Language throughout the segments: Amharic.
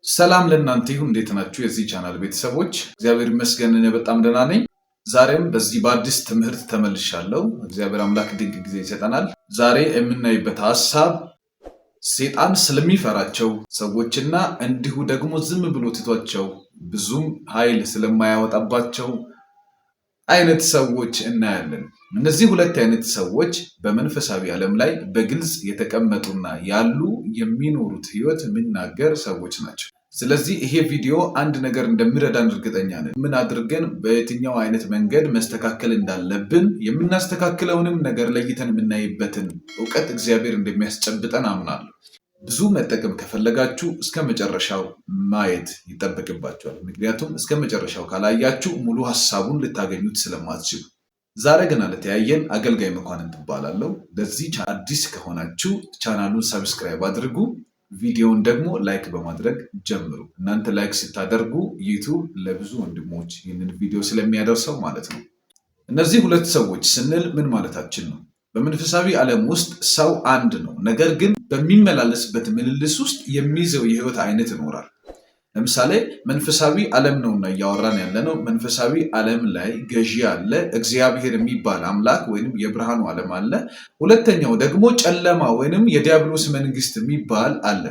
ሰላም ለእናንተ ይሁን። እንዴት ናችሁ የዚህ ቻናል ቤተሰቦች? እግዚአብሔር ይመስገን እኔ በጣም ደህና ነኝ። ዛሬም በዚህ በአዲስ ትምህርት ተመልሻለሁ። እግዚአብሔር አምላክ ድንቅ ጊዜ ይሰጠናል። ዛሬ የምናይበት ሐሳብ ሰይጣን ስለሚፈራቸው ሰዎችና እንዲሁ ደግሞ ዝም ብሎ ትቷቸው ብዙም ኃይል ስለማያወጣባቸው አይነት ሰዎች እናያለን። እነዚህ ሁለት አይነት ሰዎች በመንፈሳዊ ዓለም ላይ በግልጽ የተቀመጡና ያሉ የሚኖሩት ህይወት የሚናገር ሰዎች ናቸው። ስለዚህ ይሄ ቪዲዮ አንድ ነገር እንደሚረዳን እርግጠኛ ነን። ምን አድርገን በየትኛው አይነት መንገድ መስተካከል እንዳለብን የምናስተካክለውንም ነገር ለይተን የምናይበትን እውቀት እግዚአብሔር እንደሚያስጨብጠን አምናለሁ። ብዙ መጠቀም ከፈለጋችሁ እስከ መጨረሻው ማየት ይጠበቅባችኋል። ምክንያቱም እስከ መጨረሻው ካላያችሁ ሙሉ ሐሳቡን ልታገኙት ስለማትችሉ። ዛሬ ግን አለተያየን አገልጋይ መኳንንት እባላለሁ። ለዚህ አዲስ ከሆናችሁ ቻናሉን ሰብስክራይብ አድርጉ፣ ቪዲዮውን ደግሞ ላይክ በማድረግ ጀምሩ። እናንተ ላይክ ስታደርጉ ዩቲዩብ ለብዙ ወንድሞች ይህንን ቪዲዮ ስለሚያደርሰው ማለት ነው። እነዚህ ሁለት ሰዎች ስንል ምን ማለታችን ነው? በመንፈሳዊ ዓለም ውስጥ ሰው አንድ ነው፣ ነገር ግን በሚመላለስበት ምልልስ ውስጥ የሚይዘው የህይወት አይነት ይኖራል። ለምሳሌ መንፈሳዊ ዓለም ነውና እያወራን ያለነው። መንፈሳዊ ዓለም ላይ ገዢ አለ፣ እግዚአብሔር የሚባል አምላክ ወይንም የብርሃኑ ዓለም አለ። ሁለተኛው ደግሞ ጨለማ ወይንም የዲያብሎስ መንግስት የሚባል አለ።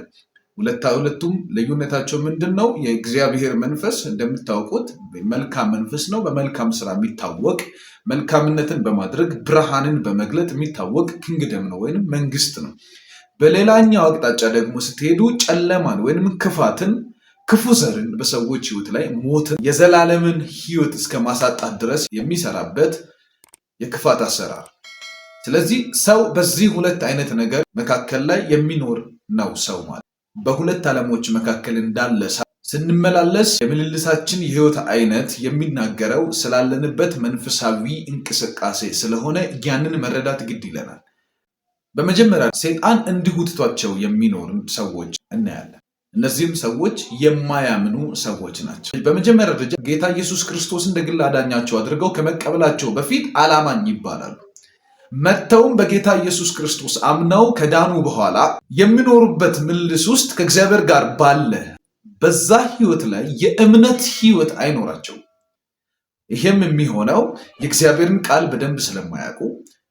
ሁለቱም ልዩነታቸው ምንድን ነው? የእግዚአብሔር መንፈስ እንደምታውቁት መልካም መንፈስ ነው፣ በመልካም ስራ የሚታወቅ መልካምነትን በማድረግ ብርሃንን በመግለጥ የሚታወቅ ኪንግደም ነው ወይንም መንግስት ነው። በሌላኛው አቅጣጫ ደግሞ ስትሄዱ ጨለማን ወይንም ክፋትን፣ ክፉ ዘርን በሰዎች ህይወት ላይ ሞትን፣ የዘላለምን ህይወት እስከ ማሳጣት ድረስ የሚሰራበት የክፋት አሰራር። ስለዚህ ሰው በዚህ ሁለት አይነት ነገር መካከል ላይ የሚኖር ነው ሰው ማለት። በሁለት ዓለሞች መካከል እንዳለ ስንመላለስ የምልልሳችን የህይወት አይነት የሚናገረው ስላለንበት መንፈሳዊ እንቅስቃሴ ስለሆነ ያንን መረዳት ግድ ይለናል። በመጀመሪያ ሰይጣን እንዲሁ ትቷቸው የሚኖሩ ሰዎች እናያለን። እነዚህም ሰዎች የማያምኑ ሰዎች ናቸው። በመጀመሪያ ደረጃ ጌታ ኢየሱስ ክርስቶስ እንደ ግል አዳኛቸው አድርገው ከመቀበላቸው በፊት አላማኝ ይባላሉ። መጥተውም በጌታ ኢየሱስ ክርስቶስ አምነው ከዳኑ በኋላ የሚኖሩበት ምልልስ ውስጥ ከእግዚአብሔር ጋር ባለ በዛ ህይወት ላይ የእምነት ህይወት አይኖራቸውም። ይሄም የሚሆነው የእግዚአብሔርን ቃል በደንብ ስለማያውቁ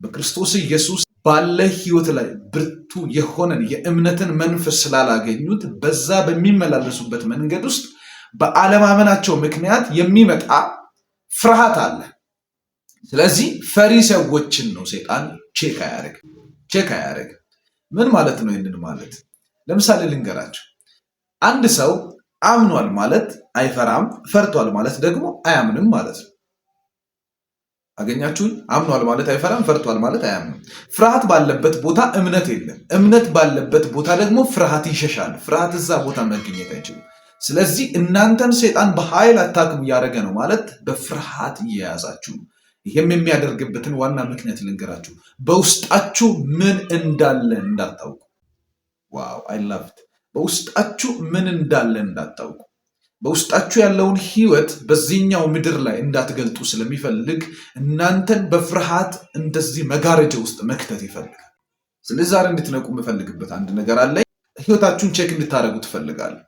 በክርስቶስ ኢየሱስ ባለ ህይወት ላይ ብርቱ የሆነን የእምነትን መንፈስ ስላላገኙት በዛ በሚመላለሱበት መንገድ ውስጥ በአለማመናቸው ምክንያት የሚመጣ ፍርሃት አለ። ስለዚህ ፈሪ ሰዎችን ነው ሰይጣን ቼክ አያደርግ። ምን ማለት ነው? ይህንን ማለት ለምሳሌ ልንገራቸው። አንድ ሰው አምኗል ማለት አይፈራም፣ ፈርቷል ማለት ደግሞ አያምንም ማለት ነው። አገኛችሁኝ? አምኗል ማለት አይፈራም፣ ፈርቷል ማለት አያምንም። ፍርሃት ባለበት ቦታ እምነት የለም። እምነት ባለበት ቦታ ደግሞ ፍርሃት ይሸሻል። ፍርሃት እዛ ቦታ መገኘት አይችልም። ስለዚህ እናንተን ሰይጣን በኃይል አታክም እያደረገ ነው ማለት በፍርሃት እየያዛችሁ ነው። ይህም የሚያደርግበትን ዋና ምክንያት ልንገራችሁ። በውስጣችሁ ምን እንዳለ እንዳታውቁ። ዋው አይ ላቭ ኢት። በውስጣችሁ ምን እንዳለ እንዳታውቁ፣ በውስጣችሁ ያለውን ህይወት በዚህኛው ምድር ላይ እንዳትገልጡ ስለሚፈልግ እናንተን በፍርሃት እንደዚህ መጋረጃ ውስጥ መክተት ይፈልጋል። ስለዚህ ዛሬ እንድትነቁ የምፈልግበት አንድ ነገር አለ። ህይወታችሁን ቼክ እንድታደርጉ ትፈልጋለሁ።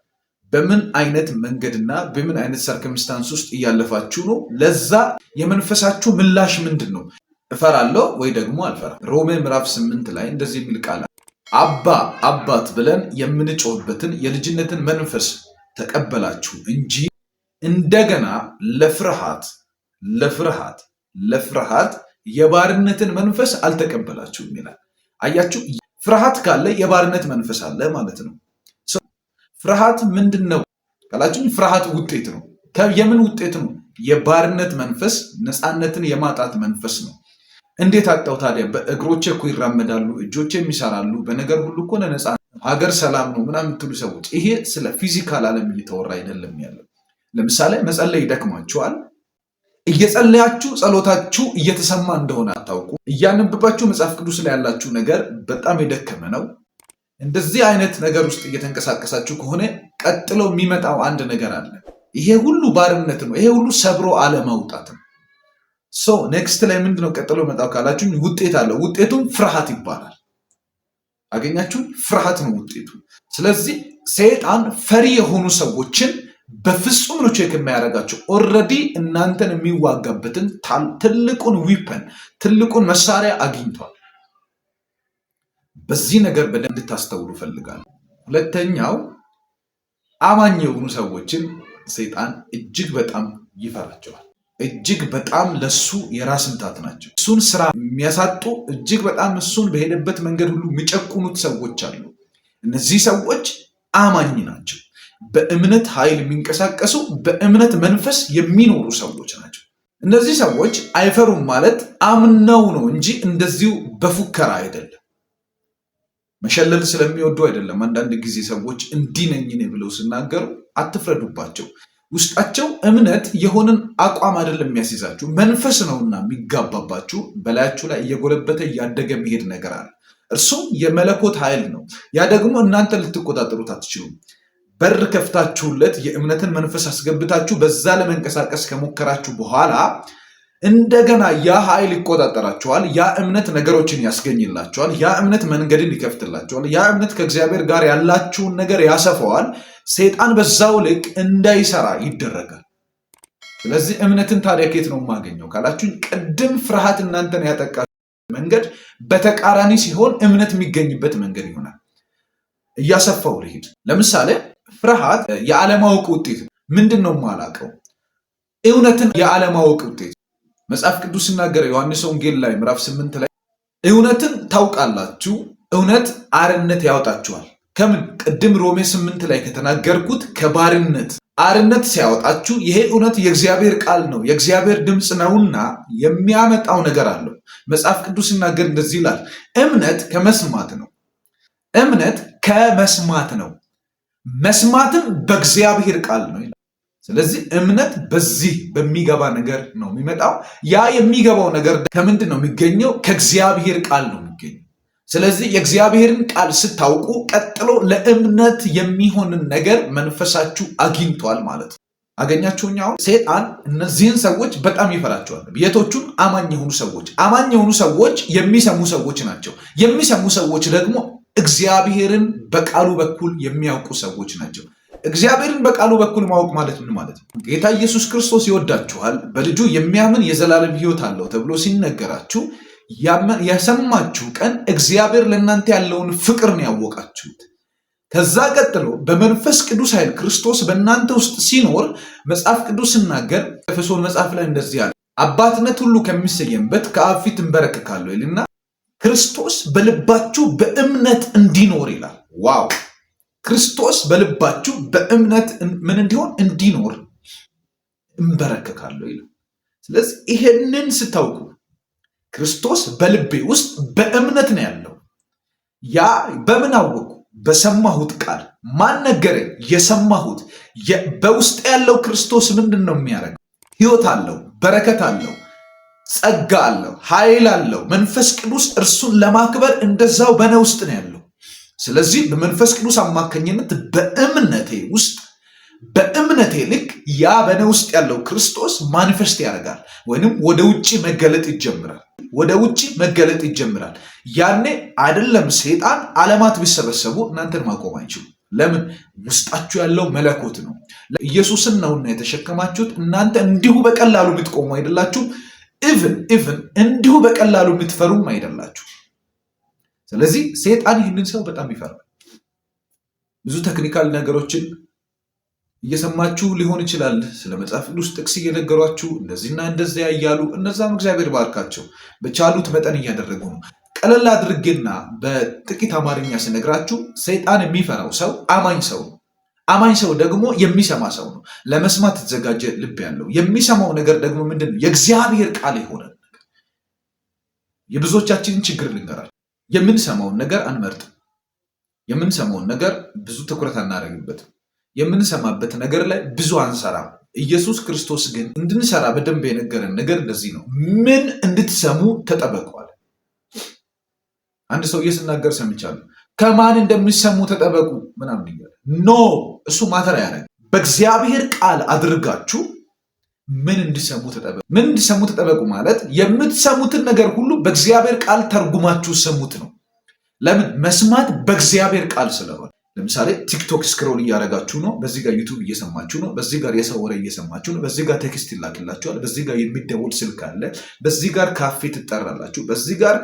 በምን አይነት መንገድና በምን አይነት ሰርከምስታንስ ውስጥ እያለፋችሁ ነው? ለዛ የመንፈሳችሁ ምላሽ ምንድን ነው? እፈራለሁ ወይ ደግሞ አልፈራም? ሮሜ ምዕራፍ 8 ላይ እንደዚህ የሚል ቃል አባ አባት ብለን የምንጮህበትን የልጅነትን መንፈስ ተቀበላችሁ እንጂ እንደገና ለፍርሃት የባርነትን መንፈስ አልተቀበላችሁም ይላል። አያችሁ፣ ፍርሃት ካለ የባርነት መንፈስ አለ ማለት ነው። ፍርሃት ምንድን ነው ካላችሁኝ፣ ፍርሃት ውጤት ነው። የምን ውጤት ነው? የባርነት መንፈስ፣ ነፃነትን የማጣት መንፈስ ነው። እንዴት አጣው ታዲያ? በእግሮቼ እኮ ይራመዳሉ፣ እጆቼ የሚሰራሉ፣ በነገር ሁሉ እኮ ነፃ፣ ሀገር ሰላም ነው ምናምን የምትሉ ሰዎች፣ ይሄ ስለ ፊዚካል ዓለም እየተወራ አይደለም ያለው። ለምሳሌ መጸለይ ይደክማችኋል። እየጸለያችሁ ጸሎታችሁ እየተሰማ እንደሆነ አታውቁ። እያነበባችሁ መጽሐፍ ቅዱስ ላይ ያላችሁ ነገር በጣም የደከመ ነው። እንደዚህ አይነት ነገር ውስጥ እየተንቀሳቀሳችሁ ከሆነ ቀጥሎ የሚመጣው አንድ ነገር አለ። ይሄ ሁሉ ባርነት ነው። ይሄ ሁሉ ሰብሮ አለማውጣት ነው። ኔክስት ላይ ምንድነው ቀጥሎ መጣው ካላችሁ ውጤት አለው። ውጤቱም ፍርሃት ይባላል። አገኛችሁ? ፍርሃት ነው ውጤቱ። ስለዚህ ሰይጣን ፈሪ የሆኑ ሰዎችን በፍጹም ነው ቼክ የሚያደርጋቸው። ኦልሬዲ እናንተን የሚዋጋበትን ትልቁን ዊፐን ትልቁን መሳሪያ አግኝቷል። በዚህ ነገር በደንብ እንድታስተውሉ ፈልጋለሁ። ሁለተኛው አማኝ የሆኑ ሰዎችን ሰይጣን እጅግ በጣም ይፈራቸዋል። እጅግ በጣም ለሱ የራስ ምታት ናቸው። እሱን ስራ የሚያሳጡ እጅግ በጣም እሱን በሄደበት መንገድ ሁሉ የሚጨቁኑት ሰዎች አሉ። እነዚህ ሰዎች አማኝ ናቸው። በእምነት ኃይል የሚንቀሳቀሱ በእምነት መንፈስ የሚኖሩ ሰዎች ናቸው። እነዚህ ሰዎች አይፈሩም ማለት አምነው ነው እንጂ እንደዚሁ በፉከራ አይደለም። መሸለል ስለሚወዱ አይደለም። አንዳንድ ጊዜ ሰዎች እንዲህ ነኝ ብለው ሲናገሩ አትፍረዱባቸው። ውስጣቸው እምነት የሆነን አቋም አይደለም የሚያስይዛችሁ፣ መንፈስ ነውና የሚጋባባችሁ። በላያችሁ ላይ እየጎለበተ እያደገ የሚሄድ ነገር አለ። እርሱም የመለኮት ኃይል ነው። ያ ደግሞ እናንተ ልትቆጣጠሩት አትችሉም። በር ከፍታችሁለት የእምነትን መንፈስ አስገብታችሁ በዛ ለመንቀሳቀስ ከሞከራችሁ በኋላ እንደገና ያ ኃይል ይቆጣጠራችኋል። ያ እምነት ነገሮችን ያስገኝላችኋል። ያ እምነት መንገድን ይከፍትላችኋል። ያ እምነት ከእግዚአብሔር ጋር ያላችሁን ነገር ያሰፋዋል። ሰይጣን በዛው ልክ እንዳይሰራ ይደረጋል። ስለዚህ እምነትን ታዲያ ከየት ነው የማገኘው ካላችሁኝ፣ ቅድም ፍርሃት እናንተን ያጠቃ መንገድ በተቃራኒ ሲሆን እምነት የሚገኝበት መንገድ ይሆናል። እያሰፋው ልሂድ። ለምሳሌ ፍርሃት የዓለማወቅ ውጤት ምንድን ነው የማላውቀው? እውነትን የዓለማወቅ ውጤት መጽሐፍ ቅዱስ ሲናገር ዮሐንስ ወንጌል ላይ ምዕራፍ 8 ላይ እውነትን ታውቃላችሁ፣ እውነት አርነት ያወጣችኋል። ከምን? ቅድም ሮሜ 8 ላይ ከተናገርኩት ከባርነት አርነት ሲያወጣችሁ፣ ይሄ እውነት የእግዚአብሔር ቃል ነው፣ የእግዚአብሔር ድምፅ ነውና የሚያመጣው ነገር አለው። መጽሐፍ ቅዱስ ሲናገር እንደዚህ ይላል፣ እምነት ከመስማት ነው፣ እምነት ከመስማት ነው፣ መስማትም በእግዚአብሔር ቃል ነው ይላል። ስለዚህ እምነት በዚህ በሚገባ ነገር ነው የሚመጣው። ያ የሚገባው ነገር ከምንድን ነው የሚገኘው? ከእግዚአብሔር ቃል ነው የሚገኘው። ስለዚህ የእግዚአብሔርን ቃል ስታውቁ ቀጥሎ ለእምነት የሚሆንን ነገር መንፈሳችሁ አግኝቷል ማለት ነው። አገኛችሁኝ? አሁን ሰይጣን እነዚህን ሰዎች በጣም ይፈራቸዋል። የቶቹን? አማኝ የሆኑ ሰዎች። አማኝ የሆኑ ሰዎች የሚሰሙ ሰዎች ናቸው። የሚሰሙ ሰዎች ደግሞ እግዚአብሔርን በቃሉ በኩል የሚያውቁ ሰዎች ናቸው። እግዚአብሔርን በቃሉ በኩል ማወቅ ማለት ምን ማለት ነው? ጌታ ኢየሱስ ክርስቶስ ይወዳችኋል፣ በልጁ የሚያምን የዘላለም ሕይወት አለው ተብሎ ሲነገራችሁ የሰማችሁ ቀን እግዚአብሔር ለእናንተ ያለውን ፍቅር ነው ያወቃችሁት። ከዛ ቀጥሎ በመንፈስ ቅዱስ ኃይል ክርስቶስ በእናንተ ውስጥ ሲኖር መጽሐፍ ቅዱስ ሲናገር ኤፌሶን መጽሐፍ ላይ እንደዚህ አለ፣ አባትነት ሁሉ ከሚሰየምበት ከአብ ፊት እንበረከካለሁ ይልና ክርስቶስ በልባችሁ በእምነት እንዲኖር ይላል። ዋው! ክርስቶስ በልባችሁ በእምነት ምን እንዲሆን? እንዲኖር እንበረከካለሁ ይላል። ስለዚህ ይሄንን ስታውቁ ክርስቶስ በልቤ ውስጥ በእምነት ነው ያለው። ያ በምን አወቁ? በሰማሁት ቃል። ማን ነገረኝ? የሰማሁት። በውስጥ ያለው ክርስቶስ ምንድን ነው የሚያደርገው? ሕይወት አለው፣ በረከት አለው፣ ጸጋ አለው፣ ኃይል አለው። መንፈስ ቅዱስ እርሱን ለማክበር እንደዛው በእኔ ውስጥ ነው ያለው። ስለዚህ በመንፈስ ቅዱስ አማካኝነት በእምነቴ ልክ ያ በእኔ ውስጥ ያለው ክርስቶስ ማኒፌስት ያደርጋል፣ ወይንም ወደ ውጭ መገለጥ ይጀምራል። ያኔ አይደለም ሰይጣን ዓለማት ቢሰበሰቡ እናንተን ማቆም አይችሉም። ለምን? ውስጣችሁ ያለው መለኮት ነው። ኢየሱስን ነውና የተሸከማችሁት። እናንተ እንዲሁ በቀላሉ የምትቆሙ አይደላችሁም። ኢቭን እንዲሁ በቀላሉ የምትፈሩም አይደላችሁ። ስለዚህ ሰይጣን ይህንን ሰው በጣም ይፈራል። ብዙ ቴክኒካል ነገሮችን እየሰማችሁ ሊሆን ይችላል። ስለ መጽሐፍ ቅዱስ ጥቅስ እየነገሯችሁ እንደዚህና እንደዚያ እያሉ፣ እነዛም እግዚአብሔር ባርካቸው በቻሉት መጠን እያደረጉ ነው። ቀለል አድርጌና በጥቂት አማርኛ ስነግራችሁ ሰይጣን የሚፈራው ሰው አማኝ ሰው ነው። አማኝ ሰው ደግሞ የሚሰማ ሰው ነው። ለመስማት የተዘጋጀ ልብ ያለው። የሚሰማው ነገር ደግሞ ምንድን ነው? የእግዚአብሔር ቃል የሆነ ነገር። የብዙዎቻችንን ችግር ልንገራል። የምንሰማውን ነገር አንመርጥም። የምንሰማውን ነገር ብዙ ትኩረት አናደርግበትም። የምንሰማበት ነገር ላይ ብዙ አንሰራም። ኢየሱስ ክርስቶስ ግን እንድንሰራ በደንብ የነገረን ነገር እንደዚህ ነው። ምን እንድትሰሙ ተጠበቋል። አንድ ሰው እየስናገር ሰምቻለሁ። ከማን እንደሚሰሙ ተጠበቁ ምናምን ይላል። ኖ፣ እሱ ማተር ያደረግ በእግዚአብሔር ቃል አድርጋችሁ ምን እንድሰሙ ተጠበቁ። ምን እንድሰሙ ተጠበቁ ማለት የምትሰሙትን ነገር ሁሉ በእግዚአብሔር ቃል ተርጉማችሁ ሰሙት ነው። ለምን? መስማት በእግዚአብሔር ቃል ስለሆነ። ለምሳሌ ቲክቶክ ስክሮል እያደረጋችሁ ነው፣ በዚህ ጋር ዩቱብ እየሰማችሁ ነው፣ በዚህ ጋር የሰው ወሬ እየሰማችሁ ነው፣ በዚህ ጋር ቴክስት ይላክላችኋል፣ በዚህ ጋር የሚደውል ስልክ አለ፣ በዚህ ጋር ካፌ ትጠራላችሁ፣ በዚህ ጋር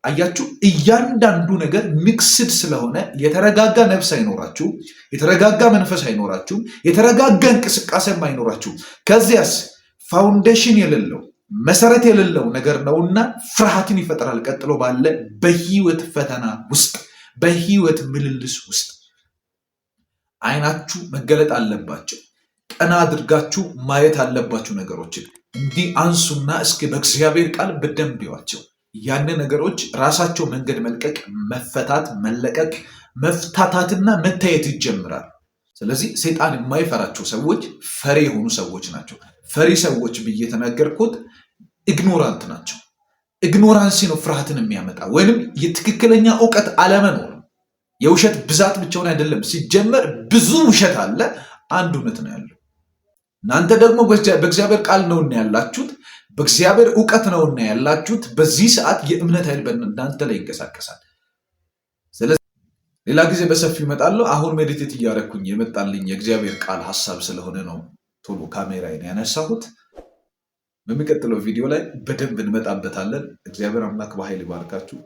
አያችሁ። እያንዳንዱ ነገር ሚክስድ ስለሆነ የተረጋጋ ነፍስ አይኖራችሁ፣ የተረጋጋ መንፈስ አይኖራችሁ፣ የተረጋጋ እንቅስቃሴም አይኖራችሁ። ከዚያስ ፋውንዴሽን የሌለው መሰረት የሌለው ነገር ነውና ፍርሃትን ይፈጥራል። ቀጥሎ ባለ በህይወት ፈተና ውስጥ በህይወት ምልልስ ውስጥ አይናችሁ መገለጥ አለባቸው። ቀና አድርጋችሁ ማየት አለባችሁ። ነገሮችን እንዲህ አንሱና እስኪ በእግዚአብሔር ቃል በደንብ ይዋቸው። ያን ነገሮች ራሳቸው መንገድ መልቀቅ፣ መፈታት፣ መለቀቅ፣ መፍታታትና መታየት ይጀምራል። ስለዚህ ሰይጣን የማይፈራቸው ሰዎች ፈሪ የሆኑ ሰዎች ናቸው። ፈሪ ሰዎች ብዬ የተናገርኩት ኢግኖራንት ናቸው። ኢግኖራንሲ ነው ፍርሃትን የሚያመጣ ወይንም የትክክለኛ እውቀት አለመኖር። የውሸት ብዛት ብቻውን አይደለም፣ ሲጀመር ብዙ ውሸት አለ፣ አንድ እውነት ነው ያለው። እናንተ ደግሞ በእግዚአብሔር ቃል ነውና ያላችሁት፣ በእግዚአብሔር እውቀት ነውና ያላችሁት። በዚህ ሰዓት የእምነት ኃይል በእናንተ ላይ ይንቀሳቀሳል። ስለዚህ ሌላ ጊዜ በሰፊው እመጣለሁ። አሁን ሜዲቴት እያደረኩኝ የመጣልኝ የእግዚአብሔር ቃል ሐሳብ ስለሆነ ነው ቶሎ ካሜራዬን ያነሳሁት። በሚቀጥለው ቪዲዮ ላይ በደንብ እንመጣበታለን። እግዚአብሔር አምላክ በኃይል ይባርካችሁ።